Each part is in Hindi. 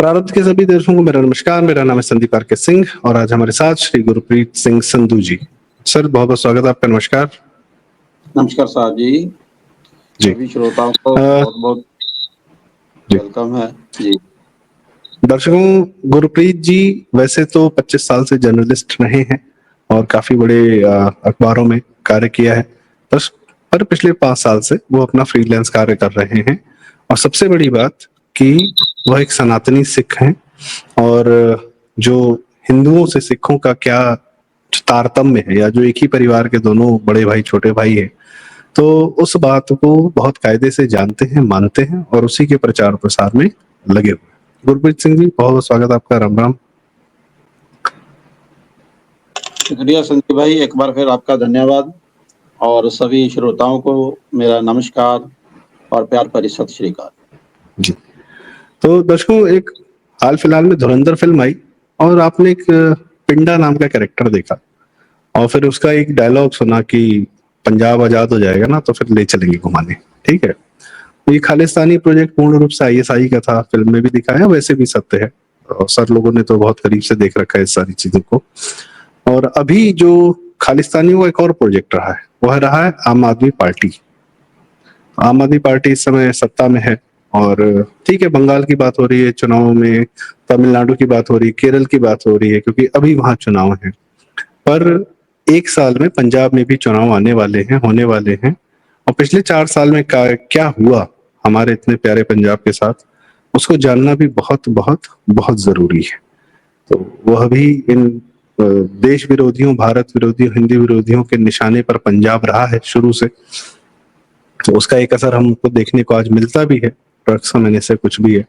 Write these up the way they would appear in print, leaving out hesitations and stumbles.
प्रारब्ध के सभी दर्शकों को मेरा नमस्कार। मेरा नाम है संदीप आर के सिंह और आज हमारे साथ श्री गुरप्रीत सिंह संधू जी। सर बहुत बहुत स्वागत है आपका। नमस्कार। नमस्कार साहब जी। जी सभी श्रोताओं को बहुत बहुत वेलकम है जी। दर्शकों, गुरप्रीत जी वैसे तो 25 साल से जर्नलिस्ट रहे हैं और काफी बड़े अखबारों में कार्य किया है, बस पर पिछले 5 साल से वो अपना फ्रीलांस कार्य कर रहे हैं। और सबसे बड़ी बात कि वह एक सनातनी सिख हैं और जो हिंदुओं से सिखों का क्या तारतम्य है या जो एक ही परिवार के दोनों बड़े भाई छोटे भाई हैं, तो उस बात को बहुत कायदे से जानते हैं, मानते हैं और उसी के प्रचार प्रसार में लगे हुए। गुरप्रीत सिंह जी बहुत बहुत स्वागत आपका। राम राम। शुक्रिया संदीप भाई, एक बार फिर आपका धन्यवाद और सभी श्रोताओं को मेरा नमस्कार और प्यार भरी सत श्री अकाल जी। तो दर्शकों, एक हाल फिलहाल में धुरंधर फिल्म आई और आपने एक पिंडा नाम का कैरेक्टर देखा और फिर उसका एक डायलॉग सुना कि पंजाब आजाद हो जाएगा ना तो फिर ले चलेंगे घुमाने। ठीक है, ये खालिस्तानी प्रोजेक्ट पूर्ण रूप से आईएसआई का था, फिल्म में भी दिखाया, वैसे भी सत्य है और सर लोगों ने तो बहुत करीब से देख रखा है इस सारी चीजों को। और अभी जो खालिस्तानी वो एक और प्रोजेक्ट रहा है, वह रहा है आम आदमी पार्टी। आम आदमी पार्टी इस समय सत्ता में है और ठीक है, बंगाल की बात हो रही है चुनाव में, तमिलनाडु की बात हो रही है, केरल की बात हो रही है क्योंकि अभी वहां चुनाव है, पर एक साल में पंजाब में भी चुनाव आने वाले हैं, होने वाले हैं। और पिछले 4 साल में क्या हुआ हमारे इतने प्यारे पंजाब के साथ, उसको जानना भी बहुत बहुत बहुत जरूरी है। तो वह भी इन देश विरोधियों, भारत विरोधियों, हिंदी विरोधियों के निशाने पर पंजाब रहा है शुरू से, तो उसका एक असर हमको देखने को आज मिलता भी है, ड्रग्स समझने से कुछ भी है।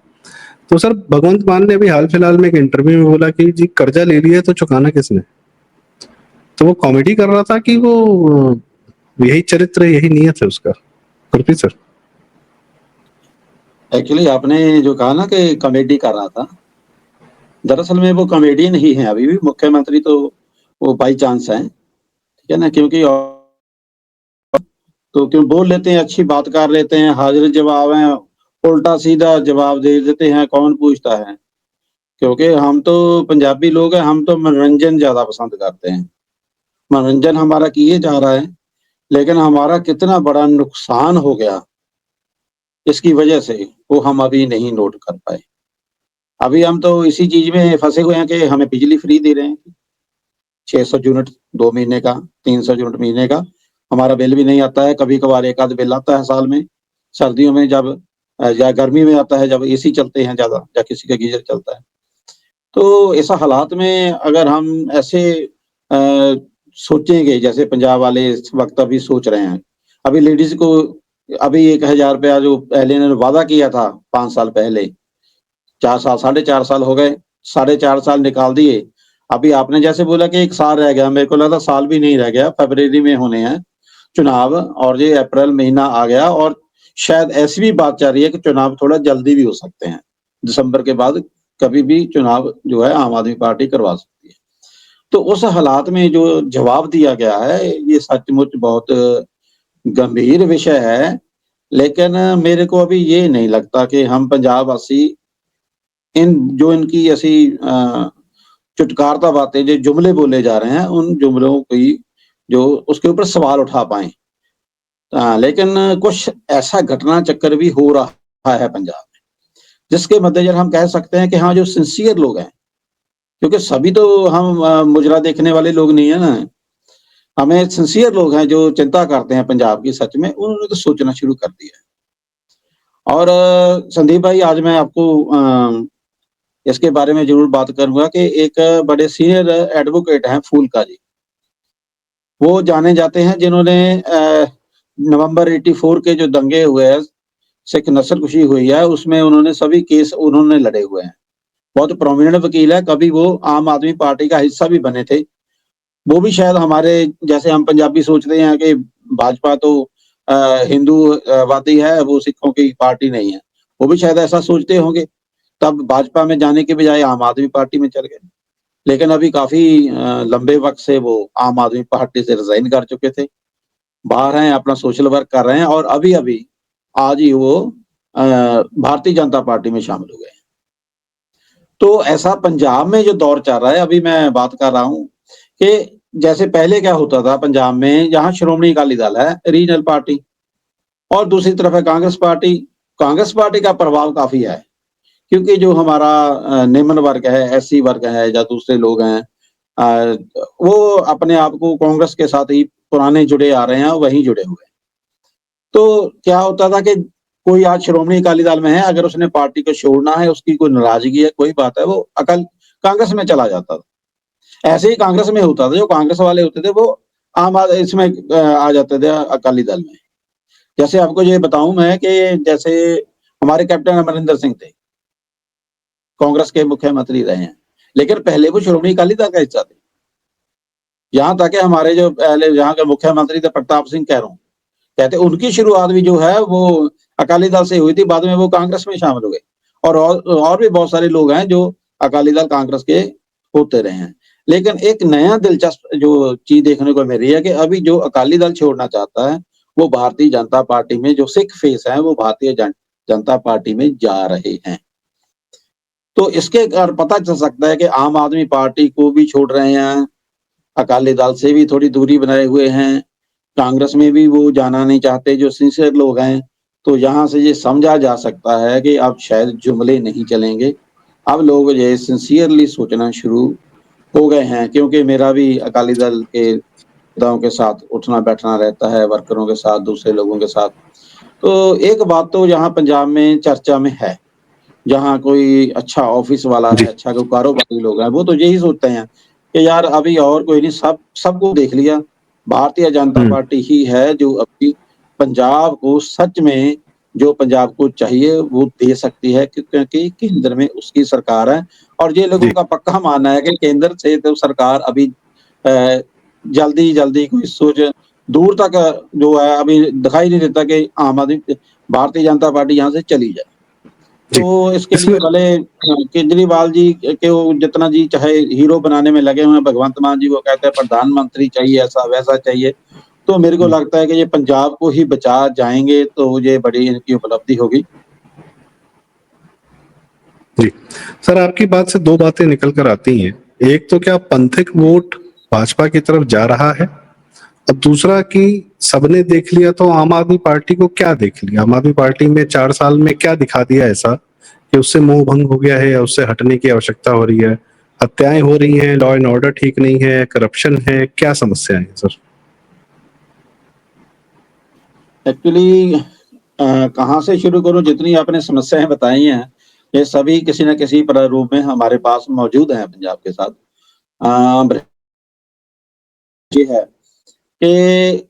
तो सर, भगवंत मान ने अभी हाल फिलहाल में एक इंटरव्यू में बोला कि जी कर्जा ले लिया तो चुकाना किसने। तो वो कॉमेडी कर रहा था कि वो यही चरित्र, यही नियत है उसका। गुरप्रीत सर, एक्चुअली आपने जो कहा ना कि कॉमेडी कर रहा था, दरअसल में वो कॉमेडियन ही है। अभी भी मुख्यमंत्री तो वो बाई चांस है, ठीक है ना, क्योंकि तो क्यों बोल लेते हैं, अच्छी बात कर लेते हैं, हाजिर जवाब है, उल्टा सीधा जवाब दे देते हैं, कौन पूछता है। क्योंकि हम तो पंजाबी लोग हैं, हम तो मनोरंजन ज्यादा पसंद करते हैं। मनोरंजन हमारा किए जा रहा है, लेकिन हमारा कितना बड़ा नुकसान हो गया इसकी वजह से वो हम अभी नहीं नोट कर पाए। अभी हम तो इसी चीज में फंसे हुए हैं कि हमें बिजली फ्री दे रहे हैं, 600 यूनिट 2 महीने का, 300 यूनिट महीने का। हमारा बिल भी नहीं आता है, कभी कभार एक आध बिल आता है साल में, सर्दियों में जब या गर्मी में आता है जब एसी चलते हैं ज्यादा या किसी का गीजर चलता है। तो ऐसा हालात में अगर हम ऐसे सोचेंगे जैसे पंजाब वाले इस वक्त अभी सोच रहे हैं, अभी लेडीज को अभी 1000 रुपया जो पहले इन्होंने वादा किया था 5 साल पहले, 4 साल 4.5 साल हो गए, 4.5 साल निकाल दिए। अभी आपने जैसे बोला कि 1 साल रह गया, मेरे को लगा साल भी नहीं रह गया, फरवरी में होने हैं चुनाव और ये अप्रैल महीना आ गया और शायद ऐसी भी बात चल रही है कि चुनाव थोड़ा जल्दी भी हो सकते हैं, दिसंबर के बाद कभी भी चुनाव जो है आम आदमी पार्टी करवा सकती है। तो उस हालात में जो जवाब दिया गया है, ये सचमुच बहुत गंभीर विषय है। लेकिन मेरे को अभी ये नहीं लगता कि हम पंजाब वासी इन जो इनकी ऐसी चुटकारता बातें, जो जुमले बोले जा रहे हैं, उन जुमलों की जो उसके ऊपर सवाल उठा पाए। लेकिन कुछ ऐसा घटना चक्कर भी हो रहा है पंजाब में, जिसके मद्देनजर हम कह सकते हैं कि हाँ, जो सिंसियर लोग हैं, क्योंकि सभी तो हम मुजरा देखने वाले लोग नहीं है ना, हमें सिंसियर लोग हैं जो चिंता करते हैं पंजाब की, सच में उन्होंने तो सोचना शुरू कर दिया है। और संदीप भाई, आज मैं आपको इसके बारे में जरूर बात करूंगा कि एक बड़े सीनियर एडवोकेट हैं फूलका जी, वो जाने जाते हैं जिन्होंने नवंबर 84 के जो दंगे हुए हैं, सिख नस्लकुशी हुई है, उसमें उन्होंने सभी केस उन्होंने लड़े हुए हैं। बहुत प्रोमिनेंट वकील है, कभी वो आम आदमी पार्टी का हिस्सा भी बने थे। वो भी शायद हमारे जैसे हम पंजाबी सोचते हैं कि भाजपा तो हिंदूवादी है, वो सिखों की पार्टी नहीं है, वो भी शायद ऐसा सोचते होंगे, तब भाजपा में जाने के बजाय आम आदमी पार्टी में चल गए। लेकिन अभी काफी लंबे वक्त से वो आम आदमी पार्टी से रिजाइन कर चुके थे, बाहर हैं, अपना सोशल वर्क कर रहे हैं और अभी अभी आज ही वो भारतीय जनता पार्टी में शामिल हो गए। तो ऐसा पंजाब में जो दौर चल रहा है, अभी मैं बात कर रहा हूँ कि जैसे पहले क्या होता था पंजाब में, जहाँ श्रोमणी अकाली दल है रीजनल पार्टी और दूसरी तरफ है कांग्रेस पार्टी। कांग्रेस पार्टी का प्रभाव काफी है, क्योंकि जो हमारा निम्न वर्ग है, एससी वर्ग है या दूसरे लोग हैं, वो अपने आप को कांग्रेस के साथ ही पुराने जुड़े आ रहे हैं, वहीं जुड़े हुए हैं। तो क्या होता था कि कोई आज श्रोमणी अकाली दल में है, अगर उसने पार्टी को छोड़ना है, उसकी कोई नाराजगी है, कोई बात है, वो कांग्रेस में चला जाता था। ऐसे ही कांग्रेस में होता था, जो कांग्रेस वाले होते थे वो आम आदमी इसमें आ जाते थे अकाली दल में। जैसे आपको ये बताऊं मैं कि जैसे हमारे कैप्टन अमरिंदर सिंह थे, कांग्रेस के मुख्यमंत्री रहे हैं, लेकिन पहले वो श्रोमणी अकाली दल का हिस्सा थे। यहाँ तक कि हमारे जो पहले यहाँ के मुख्यमंत्री थे प्रताप सिंह कैरों, कहते उनकी शुरुआत भी जो है वो अकाली दल से हुई थी, बाद में वो कांग्रेस में शामिल हो गए। और भी बहुत सारे लोग हैं जो अकाली दल कांग्रेस के होते रहे हैं। लेकिन एक नया दिलचस्प जो चीज देखने को मिल रही है कि अभी जो अकाली दल छोड़ना चाहता है, वो भारतीय जनता पार्टी में जो सिख फेस है, वो भारतीय जनता पार्टी में जा रहे हैं। तो इसके कारण पता चल सकता है कि आम आदमी पार्टी को भी छोड़ रहे हैं, अकाली दल से भी थोड़ी दूरी बनाए हुए हैं, कांग्रेस में भी वो जाना नहीं चाहते जो सिंसियर लोग हैं। तो यहाँ से ये समझा जा सकता है कि अब शायद जुमले नहीं चलेंगे, अब लोग ये सिंसियरली सोचना शुरू हो गए हैं, क्योंकि मेरा भी अकाली दल के नेताओं के साथ उठना बैठना रहता है, वर्करों के साथ, दूसरे लोगों के साथ। तो एक बात तो यहाँ पंजाब में चर्चा में है, जहाँ कोई अच्छा ऑफिस वाला है, जी। अच्छा कोई कारोबारी लोग हैं, वो तो यही सोचते हैं कि यार अभी और कोई नहीं, सबको देख लिया, भारतीय जनता पार्टी ही है जो अभी पंजाब को सच में जो पंजाब को चाहिए वो दे सकती है, क्योंकि केंद्र में उसकी सरकार है। और ये लोगों जी। का पक्का मानना है कि केंद्र से तो सरकार अभी जल्दी जल्दी कोई सोच दूर तक जो है अभी दिखाई नहीं देता कि आम आदमी भारतीय जनता पार्टी यहाँ से चली जाए। जी। तो इसके लिए इसमें भले केजरीवाल जी के वो जितना जी चाहे हीरो बनाने में लगे हुए हैं, भगवंत मान जी वो कहते हैं प्रधानमंत्री चाहिए, ऐसा वैसा चाहिए। तो मेरे को लगता है कि ये पंजाब को ही बचा जाएंगे, तो ये बड़ी इनकी उपलब्धि होगी। जी। सर, आपकी बात से दो बातें निकल कर आती हैं। एक तो क्या पंथिक वोट भाजपा की तरफ जा रहा है, अब दूसरा कि सबने देख लिया तो आम आदमी पार्टी को क्या देख लिया, आम आदमी पार्टी में 4 साल में क्या दिखा दिया ऐसा कि उससे मोह भंग हो गया है या उससे हटने की आवश्यकता हो रही है। हत्याएं हो रही हैं, लॉ एंड ऑर्डर ठीक नहीं है, करप्शन है, क्या समस्या है सर? एक्चुअली कहाँ से शुरू करूं, जितनी आपने समस्याएं बताई हैं ये सभी किसी न किसी प्रारूप में हमारे पास मौजूद हैं पंजाब के साथ। ये है कि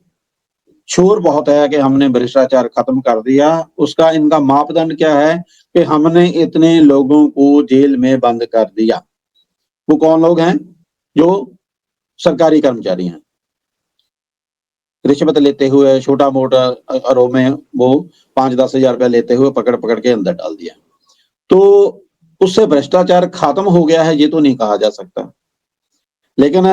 शोर बहुत है कि हमने भ्रष्टाचार खत्म कर दिया, उसका इनका मापदंड क्या है कि हमने इतने लोगों को जेल में बंद कर दिया। वो कौन लोग हैं? जो सरकारी कर्मचारी हैं, रिश्वत लेते हुए छोटा मोटा आरोप में वो 5-10 हजार रुपया लेते हुए पकड़ पकड़ के अंदर डाल दिया। तो उससे भ्रष्टाचार खत्म हो गया है ये तो नहीं कहा जा सकता, लेकिन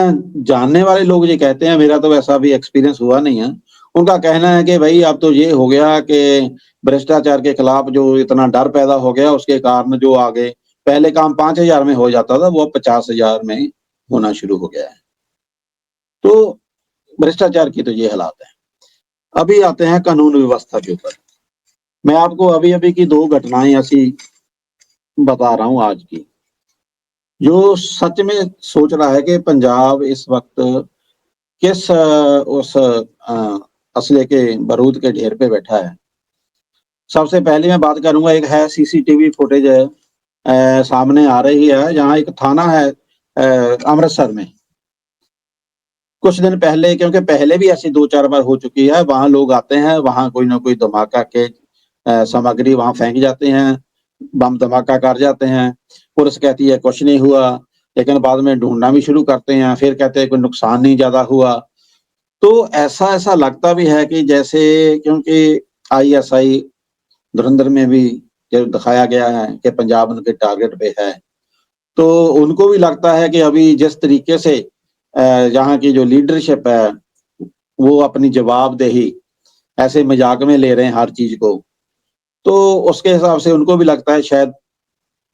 जानने वाले लोग ये कहते हैं, मेरा तो वैसा भी एक्सपीरियंस हुआ नहीं है, उनका कहना है कि भाई अब तो ये हो गया कि भ्रष्टाचार के खिलाफ जो इतना डर पैदा हो गया उसके कारण जो आगे पहले काम 5,000 में हो जाता था वो अब 50,000 में होना शुरू हो गया है। तो भ्रष्टाचार की तो ये हालात है। अभी आते हैं कानून व्यवस्था के ऊपर। मैं आपको अभी अभी की 2 घटनाएं ऐसी बता रहा हूं आज की, जो सच में सोच रहा है कि पंजाब इस वक्त किस उस असले के बारूद के ढेर पे बैठा है। सबसे पहले मैं बात करूंगा, एक है सीसीटीवी फुटेज सामने आ रही है, जहां एक थाना है अमृतसर में। कुछ दिन पहले, क्योंकि पहले भी ऐसी 2-4 बार हो चुकी है, वहां लोग आते हैं, वहां कोई ना कोई धमाका के सामग्री वहां फेंक जाते हैं, बम धमाका कर जाते हैं, पुलिस कहती है कुछ नहीं हुआ, लेकिन बाद में ढूंढना भी शुरू करते हैं, फिर कहते हैं कोई नुकसान नहीं ज्यादा हुआ। तो ऐसा ऐसा लगता भी है कि जैसे, क्योंकि आईएसआई धुरंधर में भी जो दिखाया गया है कि पंजाब उनके टारगेट पे है, तो उनको भी लगता है कि अभी जिस तरीके से यहाँ की जो लीडरशिप है वो अपनी जवाबदेही ऐसे मजाक में ले रहे हैं हर चीज को, तो उसके हिसाब से उनको भी लगता है शायद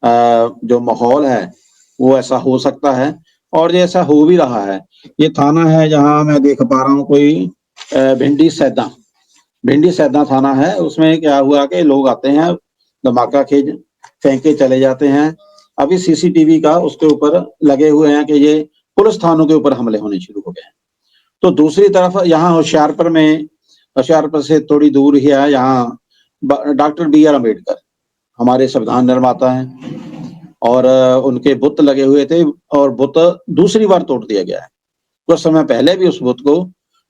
जो माहौल है वो ऐसा हो सकता है, और ये ऐसा हो भी रहा है। ये थाना है जहाँ मैं देख पा रहा हूँ कोई भिंडी सैदा थाना है। उसमें क्या हुआ कि लोग आते हैं, धमाका खेज फेंक के चले जाते हैं। अभी सीसीटीवी का उसके ऊपर लगे हुए हैं कि ये पुलिस थानों के ऊपर हमले होने शुरू हो गए हैं। तो दूसरी तरफ यहाँ होशियारपुर से थोड़ी दूर ही है, यहाँ डॉक्टर BR अम्बेडकर हमारे संविधान निर्माता हैं, और उनके बुत लगे हुए थे, और बुत दूसरी बार तोड़ दिया गया है। कुछ समय पहले भी उस बुत को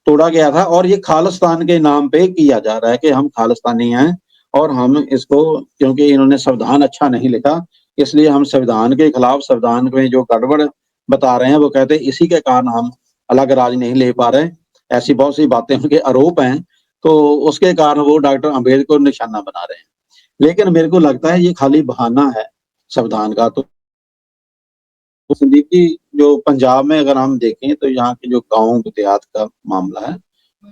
तोड़ा गया था, और ये खालिस्तान के नाम पे किया जा रहा है कि हम खालिस्तानी हैं, और हम इसको, क्योंकि इन्होंने संविधान अच्छा नहीं लिखा, इसलिए हम संविधान के खिलाफ, संविधान में जो गड़बड़ बता रहे हैं वो कहते हैं इसी के कारण हम अलग राज नहीं ले पा रहे। ऐसी बहुत सी बातें उनके आरोप हैं, तो उसके कारण वो डॉक्टर अम्बेडकर को निशाना बना रहे हैं। लेकिन मेरे को लगता है ये खाली बहाना है संविधान का। तो संदीप जी, जो पंजाब में अगर हम देखें तो यहाँ के जो गाँव देहात का मामला है,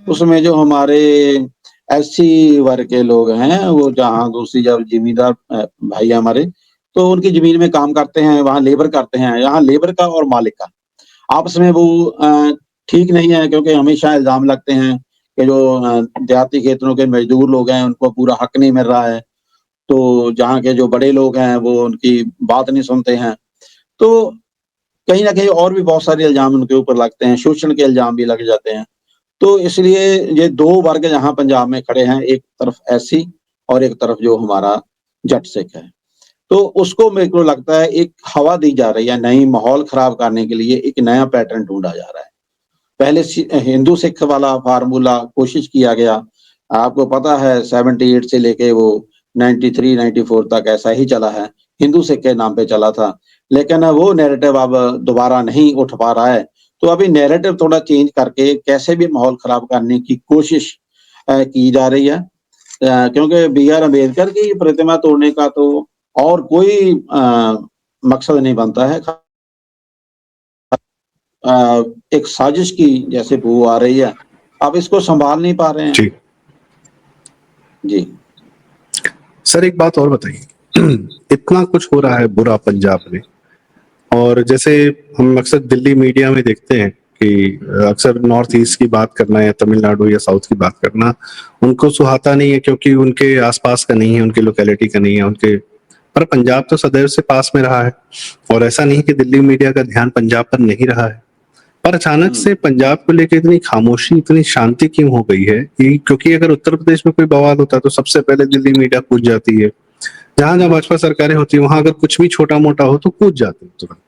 उसमें जो हमारे SC वर्ग के लोग हैं, वो जहाँ दूसरी जब जिम्मेदार भाई हमारे, तो उनकी जमीन में काम करते हैं, वहाँ लेबर करते हैं। यहाँ लेबर का और मालिक का आपस में वो ठीक नहीं है, क्योंकि हमेशा इल्जाम लगते हैं कि जो देहाती क्षेत्रों के मजदूर लोग हैं उनको पूरा हक नहीं मिल रहा है, तो जहाँ के जो बड़े लोग हैं वो उनकी बात नहीं सुनते हैं। तो कहीं ना कहीं और भी बहुत सारे इल्जाम उनके ऊपर लगते हैं, शोषण के इल्जाम भी लग जाते हैं। तो इसलिए ये दो वर्ग यहाँ पंजाब में खड़े हैं, एक तरफ SC और एक तरफ जो हमारा जट सिख है। तो उसको मेरे को लगता है एक हवा दी जा रही है, नई माहौल खराब करने के लिए एक नया पैटर्न ढूंढा जा रहा है। पहले हिंदू सिख वाला फार्मूला कोशिश किया गया, आपको पता है 78 से लेके वो 93-94 तक ऐसा ही चला है, हिंदू सिख के नाम पे चला था। लेकिन वो नैरेटिव अब दोबारा नहीं उठ पा रहा है। तो अभी नैरेटिव थोड़ा चेंज करके कैसे भी माहौल खराब करने की कोशिश की जा रही है, क्योंकि BR अम्बेडकर की प्रतिमा तोड़ने का तो और कोई मकसद नहीं बनता है। एक साजिश की जैसे बू आ रही है, अब इसको संभाल नहीं पा रहे हैं जी जी। सर, एक बात और बताइए, इतना कुछ हो रहा है बुरा पंजाब में, और जैसे हम अक्सर दिल्ली मीडिया में देखते हैं कि अक्सर नॉर्थ ईस्ट की बात करना या तमिलनाडु या साउथ की बात करना उनको सुहाता नहीं है, क्योंकि उनके आसपास का नहीं है, उनके लोकेलिटी का नहीं है उनके। पर पंजाब तो सदैव से पास में रहा है, और ऐसा नहीं कि दिल्ली मीडिया का ध्यान पंजाब पर नहीं रहा है। पर अचानक से पंजाब को लेकर इतनी खामोशी, इतनी शांति क्यों हो गई है? क्योंकि अगर उत्तर प्रदेश में कोई बवाल होता है तो सबसे पहले दिल्ली मीडिया कूद जाती है, जहां जहां भाजपा सरकारें होती है वहां अगर कुछ भी छोटा मोटा हो तो कूद जाते हैं तुरंत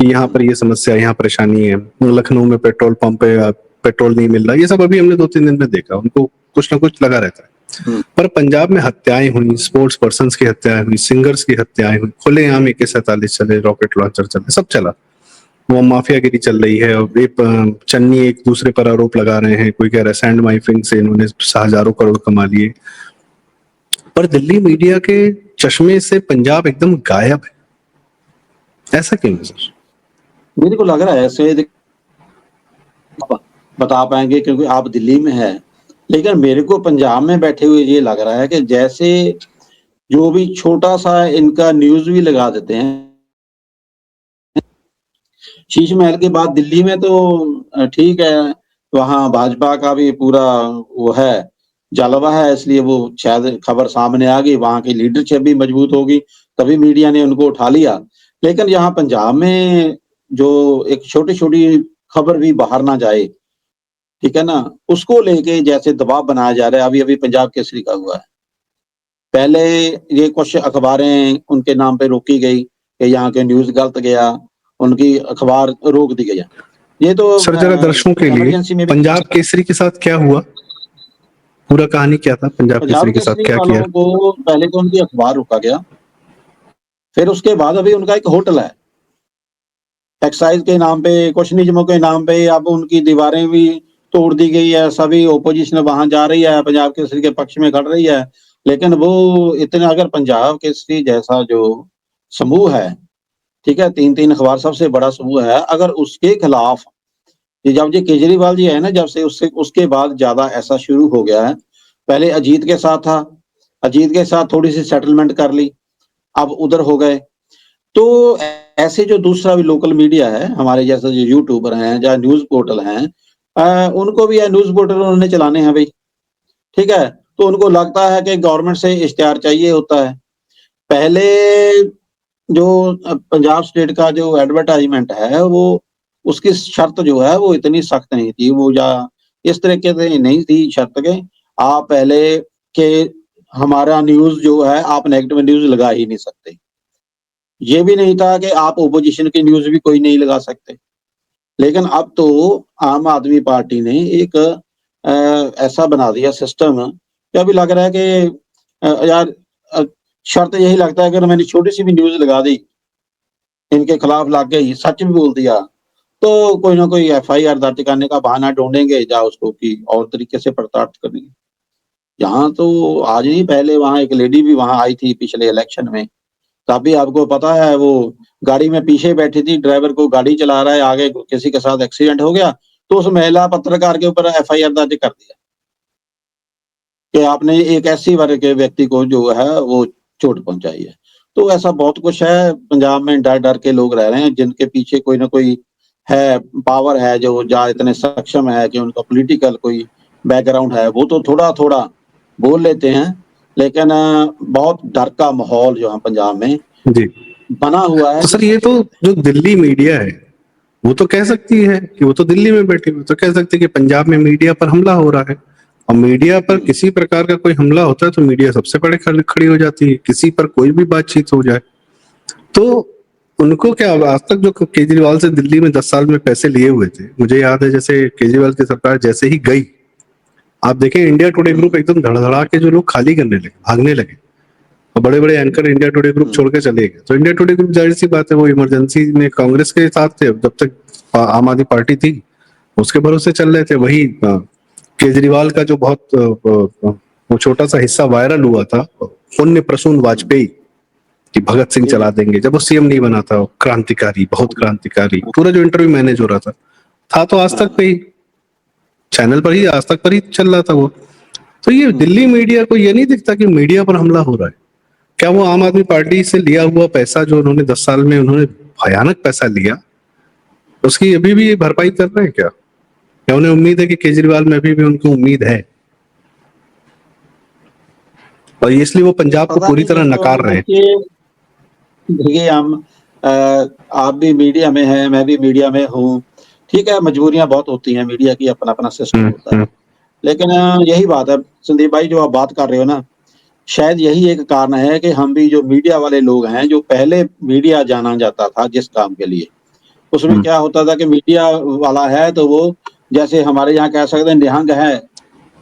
कि यहाँ पर ये समस्या, यहाँ परेशानी है, लखनऊ में पेट्रोल पंप पे पेट्रोल नहीं मिल रहा। ये सब अभी हमने 2-3 दिन में देखा, उनको कुछ ना कुछ लगा रहता है। पर पंजाब में हत्याएं हुई, स्पोर्ट्स पर्सन की हत्याएं हुई, सिंगर्स की हत्याएं हुई, खुलेआम AK-47 चले, रॉकेट लॉन्चर चले, सब चला। वो माफियागिरी चल रही है, और चन्नी एक दूसरे पर आरोप लगा रहे हैं, कोई कह रहा है सैंड माइनिंग से इन्होंने हजारों करोड़ कमा लिए। पर दिल्ली मीडिया के चश्मे से पंजाब एकदम गायब है, ऐसा क्यों है सर? मेरे को लग रहा है ऐसे बता पाएंगे क्योंकि आप दिल्ली में है, लेकिन मेरे को पंजाब में बैठे हुए ये लग रहा है कि जैसे जो भी छोटा सा इनका न्यूज भी लगा देते हैं। शीश महल के बाद दिल्ली में तो ठीक है, वहाँ भाजपा का भी पूरा वो है, जलवा है, इसलिए वो शायद खबर सामने आ गई, वहाँ की लीडरशिप भी मजबूत होगी, तभी मीडिया ने उनको उठा लिया। लेकिन यहाँ पंजाब में जो एक छोटी छोटी खबर भी बाहर ना जाए, ठीक है ना, उसको लेके जैसे दबाव बनाया जा रहा है। अभी अभी पंजाब केसरी का हुआ है, पहले ये कुछ अखबारें उनके नाम पे रोकी गई कि यहाँ के न्यूज गलत गया, उनकी अखबार रोक दी गई। ये तो सर जरा दर्शकों के लिए पंजाब केसरी के साथ क्या हुआ, पूरा कहानी क्या था? पंजाब केसरी के साथ क्या किया? को पहले तो उनकी अखबार रोका गया, फिर उसके बाद अभी उनका एक होटल है एक्साइज के नाम पे, कुछ नियमों के नाम पे, अब उनकी दीवारें भी तोड़ दी गई है। सभी ओपोजिशन वहां जा रही है, पंजाब केसरी के पक्ष में खड़ रही है, लेकिन वो इतना, अगर पंजाब केसरी जैसा जो समूह है, ठीक है, 3 अखबार सबसे बड़ा समूह है, अगर उसके खिलाफ जब ये केजरीवाल जी है ना, जब से उसके बाद ज्यादा ऐसा शुरू हो गया है। पहले अजीत के साथ था, अजीत के साथ थोड़ी सी सेटलमेंट कर ली, अब उधर हो गए, तो ऐसे जो दूसरा भी लोकल मीडिया है, हमारे जैसे जो यूट्यूबर हैं या न्यूज़ पोर्टल हैं, उनको भी ये न्यूज़ पोर्टल उन्होंने चलाने हैं भई, ठीक है? तो उनको लगता है कि गवर्नमेंट से इश्तिहार चाहिए होता है। पहले जो पंजाब स्टेट का जो एडवर्टाइज़मेंट है, वो उसकी शर्त जो है वो इतनी सख्त नहीं थी, वो या इस तरीके से नहीं थी शर्त के आप पहले के हमारा न्यूज़ जो है आप नेगेटिव न्यूज़ लगा ही नहीं सकते। ये भी नहीं था कि आप ऑपोजिशन की न्यूज़ भी कोई नहीं लगा सकते। लेकिन अब तो आम आदमी पार्टी ने एक ऐसा बना दिया सिस्टम कि अभी लग रहा है कि यार शर्त यही लगता है अगर मैंने छोटी-सी भी न्यूज़ लगा दी, इनके खिलाफ लग गई, सच भी बोल दिया, तो कोई ना कोई एफआईआर दर्ज करने का बहाना ढूँढेंगे या उसको कि और तरीके से प्रताड़ित करेंगे। यहाँ तो आज नहीं पहले वहाँ एक लेडी भी वहाँ आई थी पिछले इलेक्शन में, तब भी आपको पता है वो गाड़ी में पीछे बैठी थी, ड्राइवर को गाड़ी चला रहा है, आगे किसी के साथ एक्सीडेंट हो गया, तो उस महिला पत्रकार के ऊपर एफआईआर दर्ज कर दिया कि आपने एक ऐसी वर्ग के व्यक्ति को जो है वो चोट पहुँचाई है। तो ऐसा बहुत कुछ है, पंजाब में डर-डर के लोग रह रहे हैं, जिनके पीछे कोई न कोई है, पावर है जो या इतने सक्षम है कि उनका पॉलिटिकल कोई बैकग्राउंड है, वो तो थोड़ा-थोड़ा बोल लेते हैं, लेकिन बहुत डर का माहौल जो है पंजाब में जी। बना हुआ है। तो सर ये तो जो दिल्ली मीडिया है वो तो कह सकती है कि वो तो दिल्ली में बैठी हुई तो कह सकती है कि पंजाब में मीडिया पर हमला हो रहा है, और मीडिया पर किसी प्रकार का कोई हमला होता है तो मीडिया सबसे पहले खड़ी हो जाती है, किसी पर कोई भी बातचीत हो जाए तो उनको क्या, आज तक जो केजरीवाल से दिल्ली में 10 साल में पैसे लिए हुए थे, मुझे याद है जैसे केजरीवाल की सरकार जैसे ही गई, आप देखें इंडिया टुडे ग्रुप एकदम धड़धड़ा के जो लोग खाली करने लगे, भागने लगे, और बड़े बड़े एंकर इंडिया टुडे ग्रुप छोड़ के चले गए। तो इंडिया टुडे ग्रुप जाहिर सी बात है वो इमरजेंसी में कांग्रेस के साथ थे, जब तक आम आदमी पार्टी थी उसके भरोसे चल रहे थे। वही केजरीवाल का जो बहुत वो छोटा सा हिस्सा वायरल हुआ था, पुण्य प्रसून वाजपेयी कि भगत सिंह चला देंगे, जब वो सीएम नहीं बना था, क्रांतिकारी, बहुत क्रांतिकारी, पूरा जो इंटरव्यू मैनेज हो रहा था तो आज तक पे ही, चैनल पर ही, आज तक पर ही चल रहा था वो। तो ये दिल्ली मीडिया को ये नहीं दिखता कि मीडिया पर हमला हो रहा है? क्या वो आम आदमी पार्टी से लिया हुआ पैसा जो उन्होंने 10 साल में उन्होंने भयानक पैसा लिया, उसकी अभी भी भरपाई कर रहे हैं क्या? क्या उन्हें उम्मीद है कि केजरीवाल में अभी भी उनको उम्मीद है, और इसलिए वो पंजाब को पता पूरी नहीं, तरह ये तो नकार रहे हैं? देखिए हम आप भी मीडिया में हैं, मैं भी मीडिया में हूँ, ठीक है, मजबूरियाँ बहुत होती हैं, मीडिया की अपना-अपना सिस्टम होता है। लेकिन यही बात है संदीप भाई जो आप बात कर रहे हो ना, शायद यही एक कारण है कि हम भी जो मीडिया वाले लोग हैं, जो पहले मीडिया जाना जाता था जिस काम के लिए, उसमें क्या होता था कि मीडिया वाला है तो वो जैसे हमारे यहाँ कह सकते हैं निहंग है,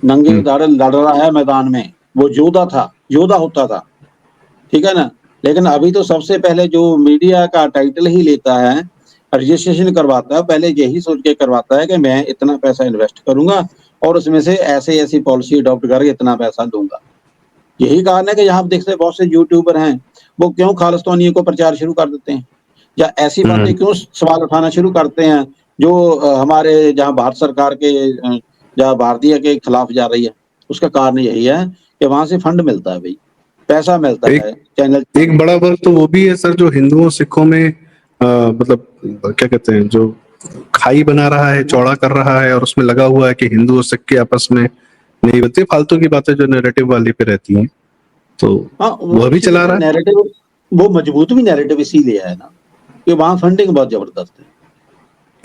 नंगे धड़ लड़ रहा है मैदान में, वो योद्धा था, योद्धा होता था, ठीक है ना? लेकिन अभी तो सबसे पहले जो मीडिया का टाइटल ही लेता है, रजिस्ट्रेशन करवाता है, पहले यही सोच के करवाता है कि मैं इतना पैसा इन्वेस्ट करूँगा और उसमें से ऐसी-ऐसी पॉलिसी अडॉप्ट करके इतना पैसा दूँगा। यही कारण है कि यहाँ आप देखते हैं बहुत से यूट्यूबर हैं, वो क्यों खालिस्तानियों को प्रचार शुरू कर देते हैं, या ऐसी बातें क्यों सवाल उठाना शुरू करते हैं जो हमारे जहाँ भारत सरकार के या भारतीय के खिलाफ जा रही है। उसका कारण यही है कि वहाँ से फंड मिलता है भई, पैसा मिलता है चैनल। एक बड़ा वर्ग तो वो भी है सर जो हिंदुओं सिखों में मतलब क्या कहते हैं, जो खाई बना रहा है, चौड़ा कर रहा है, और उसमें लगा हुआ है कि हिंदू और सिख के आपस में नहीं बनती, फालतू की बातें जो नैरेटिव वाली पे रहती हैं, तो हाँ, वह भी चला रहा है। नैरेटिव वो मजबूत भी नैरेटिव इसीलिए है ना कि वहाँ फंडिंग बहुत जबरदस्त है।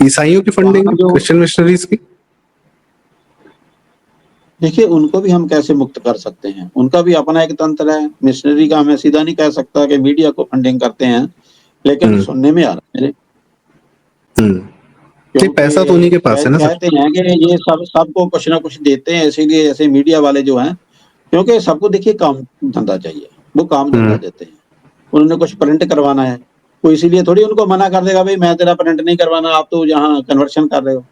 ईसाइयों की फंडिंग, वहाँ जो क्रिश्चियन मिशनरीज की, देखिए उनको भी हम कैसे मुक्त कर सकते हैं, उनका भी अपना एक तंत्र है। मिशनरी का मैं सीधा नहीं कह सकता कि मीडिया को फंडिंग करते हैं, लेकिन सुनने में आ रहा है मेरे, नहीं पैसा तो उन्हीं के पास है ना सर। कहते हैं कि ये सब सबको कुछ ना कुछ देते हैं, इसीलिए ऐसे मीडिया वाले जो हैं, क्योंकि सबको देखिए काम धंधा चाहिए, वो काम धंधा देते हैं। उन्होंने कुछ प्रिंट करवाना है, वो इसीलिए थोड़ी उनको मना कर देगा भाई मैं तेरा प्रिंट नहीं करवाना, आप तो यहाँ कन्वर्शन कर रहे हो।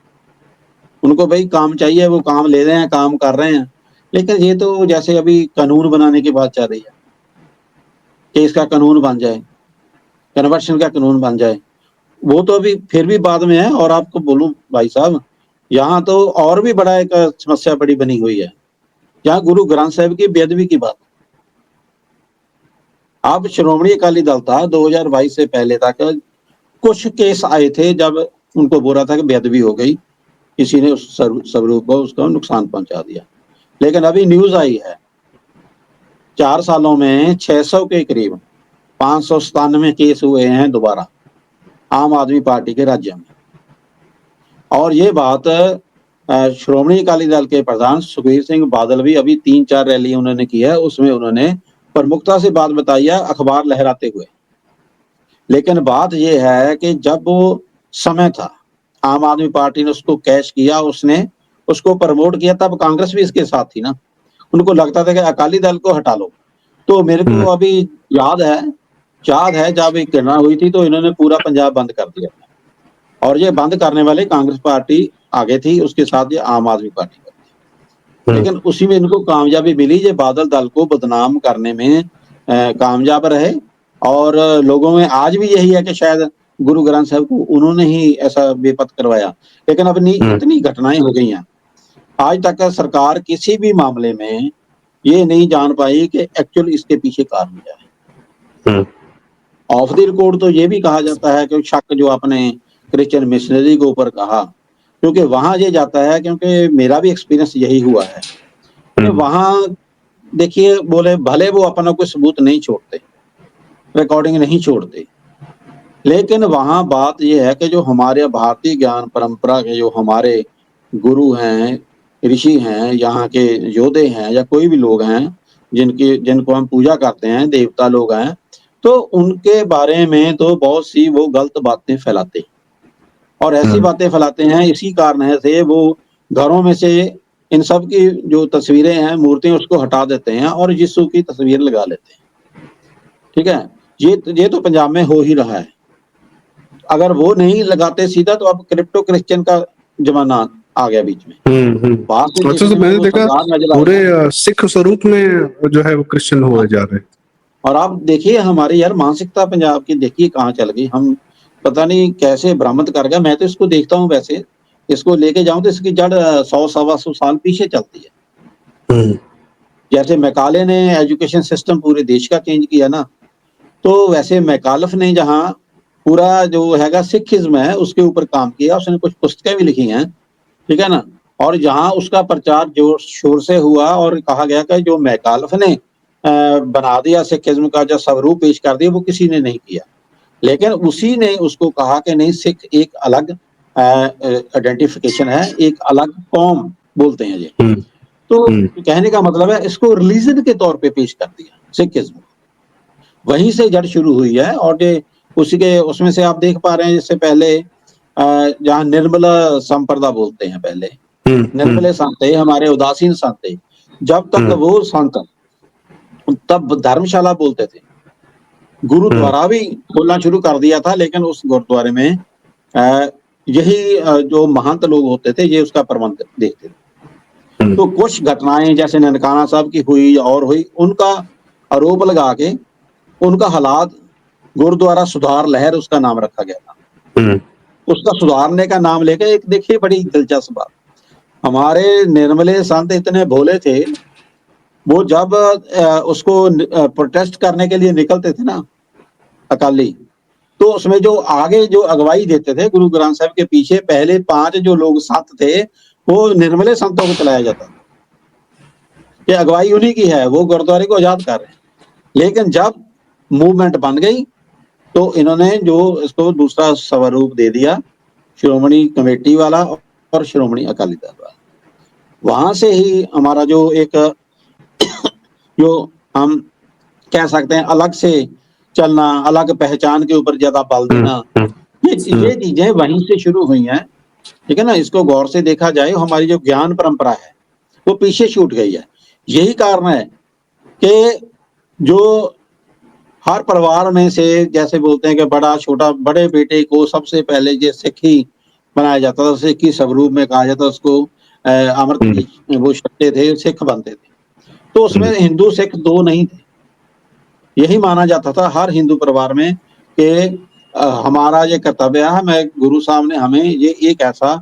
उनको भाई काम चाहिए, वो काम ले रहे हैं, काम कर रहे हैं। लेकिन ये तो जैसे अभी कानून बनाने की बात चल रही है कि इसका कानून बन जाए, कन्वर्शन का कानून बन जाए, वो तो अभी फिर भी बाद में है। और आपको बोलूं भाई साहब, यहाँ तो और भी बड़ा एक समस्या बड़ी बनी हुई है, यहाँ गुरु ग्रंथ साहिब की बेअदबी की बात। अब श्रोमणी अकाली दल था 2022 से पहले तक कुछ केस आए थे जब उनको बोला था कि बेअदबी हो गई, किसी ने उस स्वरूप को उसका नुकसान पहुंचा दिया। लेकिन अभी न्यूज आई है 4 सालों में 600 के करीब 597 केस हुए हैं दोबारा आम आदमी पार्टी के राज्य में। और ये बात श्रोमणी अकाली दल के प्रधान सुखबीर सिंह बादल भी अभी 3-4 रैली उन्होंने की है, उसमें उन्होंने प्रमुखता से बात बताई है अखबार लहराते हुए। लेकिन बात यह है कि जब वो समय था आम आदमी पार्टी ने उसको कैश किया, उसने उसको प्रमोट किया, तब कांग्रेस भी इसके साथ थी ना। उनको लगता था कि अकाली दल को हटा लो। तो मेरे को अभी याद है जब एक घटना हुई थी तो इन्होंने पूरा पंजाब बंद कर दिया था, और ये बंद करने वाले कांग्रेस पार्टी आगे थी, उसके साथ ये आम आदमी पार्टी थी। लेकिन उसी में इनको कामयाबी मिली, ये बादल दल को बदनाम करने में कामयाब रहे। और लोगों में आज भी यही है कि शायद गुरु ग्रंथ साहब को उन्होंने ही ऐसा बेपत करवाया। लेकिन अब इतनी घटनाएं हो गई हैं, आज तक सरकार किसी भी मामले में ये नहीं जान पाई कि एक्चुअली इसके पीछे कारण क्या है। ऑफ द रिकॉर्ड तो ये भी कहा जाता है कि शक जो आपने क्रिश्चियन मिशनरी के ऊपर कहा, क्योंकि वहां ये जाता है, क्योंकि मेरा भी एक्सपीरियंस यही हुआ है कि वहां देखिए बोले भले वो अपना कोई सबूत नहीं छोड़ते, रिकॉर्डिंग नहीं छोड़ते, लेकिन वहां बात यह है कि जो हमारे भारतीय ज्ञान परंपरा के जो हमारे गुरु हैं, ऋषि हैं, यहाँ के योद्धे हैं, या कोई भी लोग हैं जिनको हम पूजा करते हैं, देवता लोग हैं, तो उनके बारे में तो बहुत सी वो गलत बातें फैलाते हैं। और ऐसी बातें फैलाते हैं, इसी कारण से वो घरों में से इन सब की जो तस्वीरें हैं, मूर्तियां, उसको हटा देते हैं और यीशु की तस्वीर लगा लेते हैं। ठीक है, ये तो पंजाब में हो ही रहा है। अगर वो नहीं लगाते सीधा, तो अब क्रिप्टो क्रिश्चियन का जमाना आ गया बीच में। अच्छा, तो मैंने देखा पूरे सिख स्वरूप में जो है वो क्रिश्चियन हुए जा रहे हैं। और आप देखिए हमारी यार मानसिकता पंजाब की देखिए कहाँ चल गई। हम पता नहीं कैसे बरामद कर गया। मैं तो इसको देखता हूँ, वैसे इसको लेके जाऊं तो इसकी जड़ 100-125 साल पीछे चलती है। जैसे मैकाले ने एजुकेशन सिस्टम पूरे देश का चेंज किया ना, तो वैसे मैकालफ ने जहाँ पूरा जो हैगा सिखिज्म है उसके ऊपर काम किया, उसने कुछ पुस्तकें भी लिखी हैं, ठीक है ना। और जहाँ उसका प्रचार जोर शोर से हुआ और कहा गया कि जो मैकालफ ने बना दिया सिखिज्म का, जो स्वरूप पेश कर दिया, वो किसी ने नहीं किया, लेकिन उसी ने उसको कहा कि नहीं, सिख एक अलग आइडेंटिफिकेशन है, एक अलग कौम बोलते हैं ये। तो कहने का मतलब है इसको रिलीजन के तौर पे पेश कर दिया सिखिज्म, वहीं से जड़ शुरू हुई है। और उसी के उसमें से आप देख पा रहे हैं, जिससे पहले जहाँ निर्मला संप्रदा बोलते हैं, पहले निर्मले संत थे, हमारे उदासीन संत थे, जब तक वो संत तब धर्मशाला बोलते थे। गुरुद्वारा भी खोलना शुरू कर दिया था, लेकिन उस गुरुद्वारे में यही जो महंत लोग होते थे ये उसका प्रबंध देखते थे। तो कुछ घटनाएं जैसे ननकाना साहब की हुई और हुई, उनका आरोप लगा के उनका हालात, गुरुद्वारा सुधार लहर उसका नाम रखा गया था। उसका सुधारने का नाम लेके एक देखिए बड़ी दिलचस्प बात, हमारे निर्मले संत इतने भोले थे, वो जब उसको प्रोटेस्ट करने के लिए निकलते थे ना अकाली, तो उसमें जो आगे जो अगवाई देते थे गुरु ग्रंथ साहब के पीछे पहले 5 जो लोग संत थे, वो निर्मले संतों को चलाया जाता था कि अगवाई उन्हीं की है, वो गुरुद्वारे को आजाद कर रहे हैं। लेकिन जब मूवमेंट बन गई तो इन्होंने जो इसको दूसरा स्वरूप दे दिया, श्रोमणी कमेटी वाला और श्रोमणी अकाली दल वाला। वहां से ही हमारा जो एक जो हम कह सकते हैं अलग से चलना, अलग पहचान के ऊपर ज्यादा बल देना, ये चीजें वहीं से शुरू हुई हैं, ठीक है ना। इसको गौर से देखा जाए, हमारी जो ज्ञान परंपरा है वो पीछे छूट गई है। यही कारण है कि जो हर परिवार में से जैसे बोलते हैं कि बड़ा छोटा, बड़े बेटे को सबसे पहले ये सिख ही बनाया जाता था, सिख ही स्वरूप में कहा जाता, उसको अमृत वो छट्टे थे, सिख बनते थे। तो उसमें हिंदू सिख 2 नहीं थे, यही माना जाता था हर हिंदू परिवार में कि हमारा ये कर्तव्य है, हमें गुरु साहब ने हमें ये एक ऐसा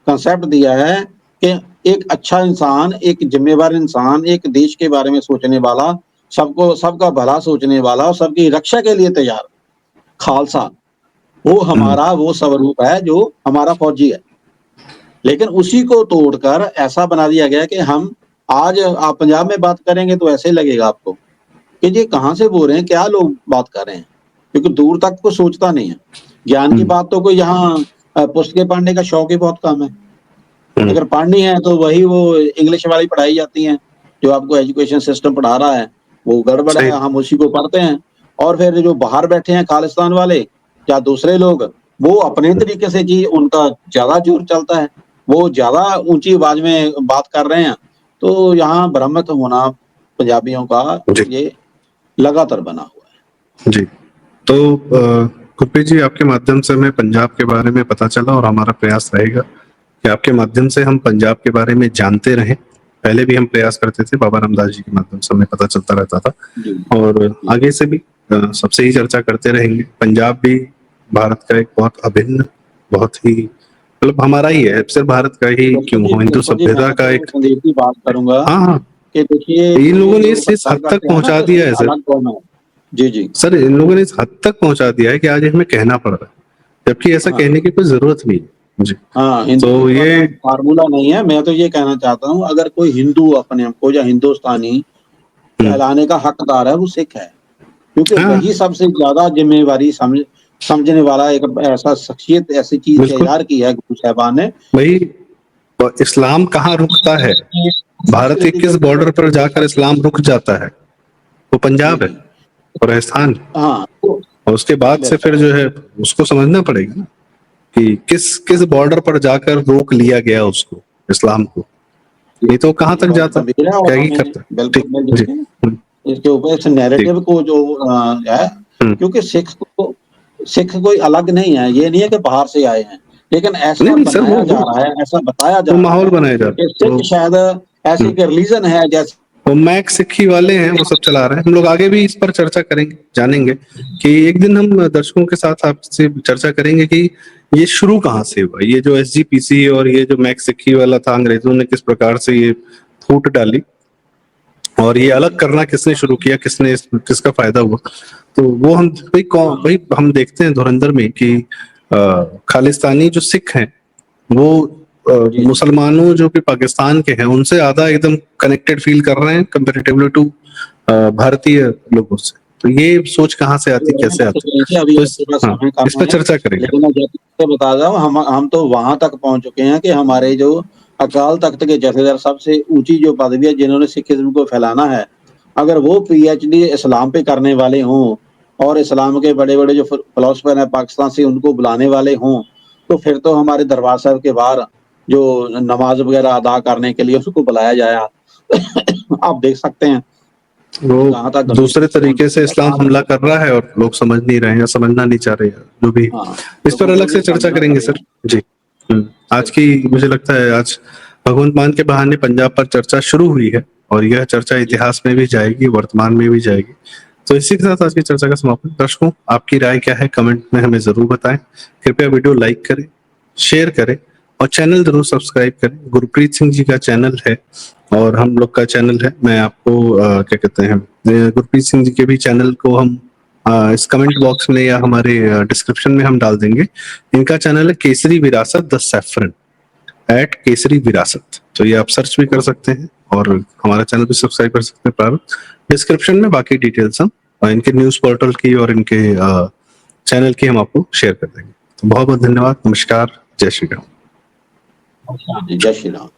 कंसेप्ट दिया है कि एक अच्छा इंसान, एक जिम्मेवार इंसान, एक देश के बारे में सोचने वाला सबको सबका भला सोचने वाला और सबकी रक्षा के लिए तैयार खालसा, वो हमारा वो स्वरूप है जो हमारा फौजी है। लेकिन उसी को तोड़कर ऐसा बना दिया गया कि हम आज आप पंजाब में बात करेंगे तो ऐसे ही लगेगा आपको कि ये कहाँ से बोल रहे हैं, क्या लोग बात कर रहे हैं, क्योंकि दूर तक कोई सोचता नहीं है। ज्ञान की बात तो कोई यहाँ पुस्तकें पढ़ने का शौक ही बहुत कम है। अगर पढ़नी है तो वही वो इंग्लिश वाली पढ़ाई जाती है, जो आपको एजुकेशन सिस्टम पढ़ा रहा है वो गड़बड़ है, हम उसी को पढ़ते हैं। और फिर जो बाहर बैठे हैं खालिस्तान वाले या दूसरे लोग, वो अपने तरीके से जी उनका ज्यादा जोर चलता है, वो ज्यादा ऊंची आवाज में बात कर रहे हैं। तो यहाँ भ्रमित होना पंजाबियों का ये लगातार बना हुआ है। जी, तो गुरप्रीत जी, आपके माध्यम से हमें पंजाब के बारे में पता चला और हमारा प्रयास रहेगा कि आपके माध्यम से हम पंजाब के बारे में जानते रहें। पहले भी हम प्रयास करते थे, बाबा रामदास जी के माध्यम से हमें पता चलता रहता था, और आगे से भी सबसे ही चर्चा करते रहेंगे। पंजाब भी भारत का एक बहुत अभिन्न, बहुत ही मतलब हमारा ही है, सिर्फ भारत का ही क्यों हो, हिंदू सभ्यता का एक संदीप की बात करूंगा। हाँ, कि देखिए इन लोगों ने इस हद तक पहुंचा दिया है सर। जी जी सर, इन लोगों ने इस हद तक पहुंचा दिया है कि आज हमें कहना पड़ रहा है, जबकि ऐसा कहने की कोई जरूरत नहीं है। जी हाँ, तो ये फार्मूला नहीं है। मैं तो ये कहना चाहता हूँ, अगर कोई हिंदू अपने आप को या हिंदुस्तानी कहलाने का हकदार है, वो सिख है, क्योंकि वही सबसे ज्यादा जिम्मेवारी समझने वाला एक ऐसा शख्सियत, ऐसी चीज तैयार की है गुरु साहबान ने। भाई, इस्लाम कहाँ रुकता है? भारत के किस बॉर्डर पर जाकर इस्लाम रुक जाता है? वो पंजाब है और राजस्थान। हाँ, और उसके बाद से फिर जो है उसको समझना पड़ेगा ना कि किस बॉर्डर पर जाकर रोक लिया गया उसको, इस्लाम को। नहीं तो कहाँ तक जाता, क्या ही करता। इसके ऊपर इस नैरेटिव को जो है, क्योंकि सिख कोई अलग नहीं है, ये नहीं है कि बाहर से आए हैं, लेकिन ऐसा बनाया जा रहा है, ऐसा बताया जा रहा है, माहौल बनाया जा रहा है। सिख शायद ऐसी एक रिलीजन है जैसे वो मैक सिक्खी वाले हैं, वो सब चला रहे हैं। हम लोग आगे भी इस पर चर्चा करेंगे, जानेंगे कि एक दिन हम दर्शकों के साथ आपसे चर्चा करेंगे कि ये शुरू कहाँ से हुआ, ये जो एसजीपीसी और ये जो मैक सिक्खी वाला था, अंग्रेजों ने किस प्रकार से ये फूट डाली और ये अलग करना किसने शुरू किया, किसका फायदा हुआ। तो वो हम भाई हम देखते हैं धुरंधर में कि खालिस्तानी जो सिख हैं वो मुसलमानों जो कि पाकिस्तान के हैं उनसे ज्यादा एकदम कनेक्टेड फील कर रहे हैं कंपैरेटिवली टू भारतीय लोगों से। तो ये सोच कहाँ से आती, कैसे आती, तो इस पर चर्चा करेंगे। लेकिन बता रहा हूँ, हम तो वहां तक पहुंच चुके हैं कि हमारे जो अकाल तख्त के जथेदार, सबसे ऊंची जो पदवी है जिन्होंने सिखिज्म को फैलाना है, अगर वो पीएचडी इस्लाम पे करने वाले हों और इस्लाम के बड़े बड़े जो फिलोसफर हैं पाकिस्तान से उनको बुलाने वाले हों, तो फिर तो हमारे दरबार साहब के बाहर जो नमाज वगैरह अदा करने के लिए उसको बुलाया जाया। आप देख सकते हैं वो दूसरे तरीके से इस्लाम हमला कर रहा है और लोग समझ नहीं रहे हैं या समझना नहीं चाह रहे हैं, जो भी इस पर अलग से चर्चा करेंगे सर। जी, आज की मुझे लगता है आज भगवंत मान के बहाने पंजाब पर चर्चा शुरू हुई है और यह चर्चा इतिहास में भी जाएगी, वर्तमान में भी जाएगी। तो इसी के साथ आज की चर्चा का समापन। दर्शकों, आपकी राय क्या है कमेंट में हमें जरूर बताएं। कृपया वीडियो लाइक करें, शेयर करें और चैनल जरूर सब्सक्राइब करें। गुरप्रीत सिंह जी का चैनल है और हम लोग का चैनल है। मैं आपको क्या कहते हैं, गुरप्रीत सिंह जी के भी चैनल को हम इस कमेंट बॉक्स में या हमारे डिस्क्रिप्शन में हम डाल देंगे। इनका चैनल है केसरी विरासत द सैफरन @केसरी विरासत। तो ये आप सर्च भी कर सकते हैं और हमारा चैनल भी सब्सक्राइब कर सकते हैं। प्रारूप डिस्क्रिप्शन में बाकी डिटेल्स हम इनके न्यूज पोर्टल की और इनके चैनल की हम आपको शेयर कर देंगे। तो बहुत बहुत धन्यवाद। नमस्कार। जय श्री राम। जय श्री राम।